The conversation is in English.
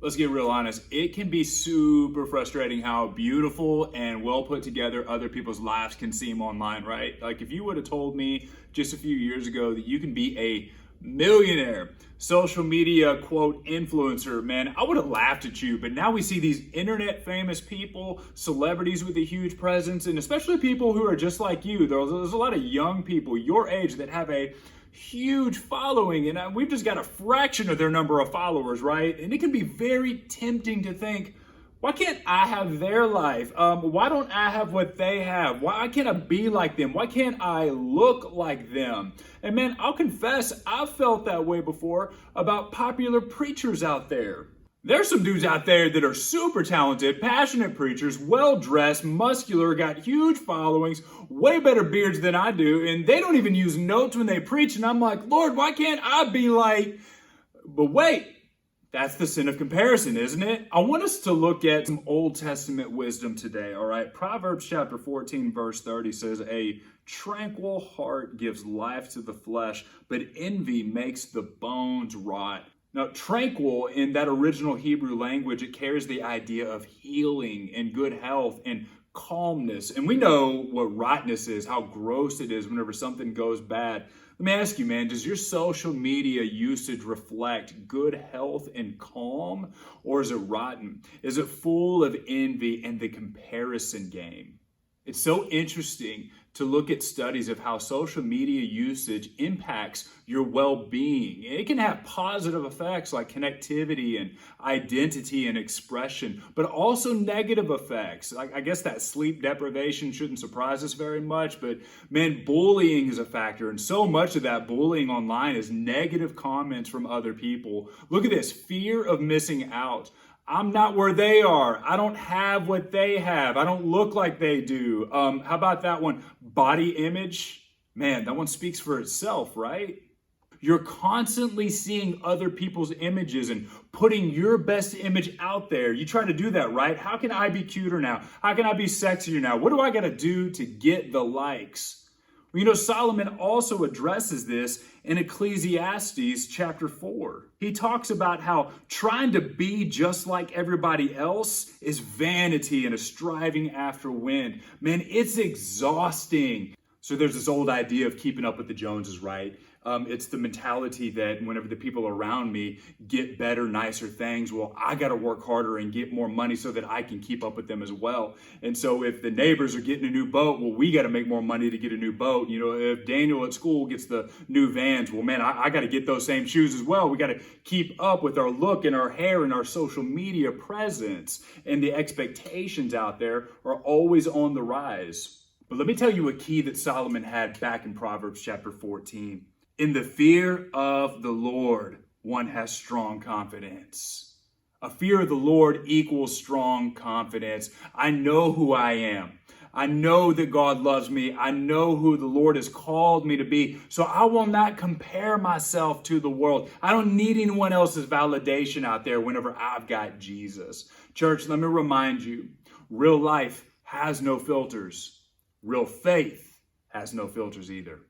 Let's get real honest. It can be super frustrating how beautiful and well put together other people's lives can seem online, right? Like if you would have told me just a few years ago that you can be a millionaire social media quote influencer, man, I would have laughed at you. But now we see these internet famous people, celebrities with a huge presence, and especially people who are just like you. There's a lot of young people your age that have a huge following, and we've just got a fraction of their number of followers, right? And it can be very tempting to think, why can't I have their life? Why don't I have what they have? Why can't I be like them? Why can't I look like them? And man, I'll confess, I've felt that way before about popular preachers out there. There's some dudes out there that are super talented, passionate preachers, well-dressed, muscular, got huge followings, way better beards than I do, and they don't even use notes when they preach. And I'm like, Lord, why can't I be like... But wait, that's the sin of comparison, isn't it? I want us to look at some Old Testament wisdom today, all right? Proverbs chapter 14, verse 30 says, a tranquil heart gives life to the flesh, but envy makes the bones rot. Now, tranquil in that original Hebrew language, it carries the idea of healing and good health and calmness. And we know what rottenness is, how gross it is whenever something goes bad. Let me ask you, man, does your social media usage reflect good health and calm, or is it rotten? Is it full of envy and the comparison game? It's so interesting to look at studies of how social media usage impacts your well-being. It can have positive effects like connectivity and identity and expression, but also negative effects. I guess that sleep deprivation shouldn't surprise us very much, but man, bullying is a factor, and so much of that bullying online is negative comments from other people. Look at this, fear of missing out. I'm not where they are. I don't have what they have. I don't look like they do. How about that one? Body image. Man, that one speaks for itself, right? You're constantly seeing other people's images and putting your best image out there. You try to do that, right? How can I be cuter now? How can I be sexier now? What do I got to do to get the likes? Well, you know, Solomon also addresses this in Ecclesiastes chapter 4. He talks about how trying to be just like everybody else is vanity and a striving after wind. Man, it's exhausting. So there's this old idea of keeping up with the Joneses, right? It's the mentality that whenever the people around me get better, nicer things, well, I got to work harder and get more money so that I can keep up with them as well. And so if the neighbors are getting a new boat, well, we got to make more money to get a new boat. You know, if Daniel at school gets the new Vans, well, man, I got to get those same shoes as well. We got to keep up with our look and our hair and our social media presence. And the expectations out there are always on the rise. But let me tell you a key that Solomon had back in Proverbs chapter 14. In the fear of the Lord, one has strong confidence. A fear of the Lord equals strong confidence. I know who I am. I know that God loves me. I know who the Lord has called me to be. So I will not compare myself to the world. I don't need anyone else's validation out there whenever I've got Jesus. Church, let me remind you, real life has no filters. Real faith has no filters either.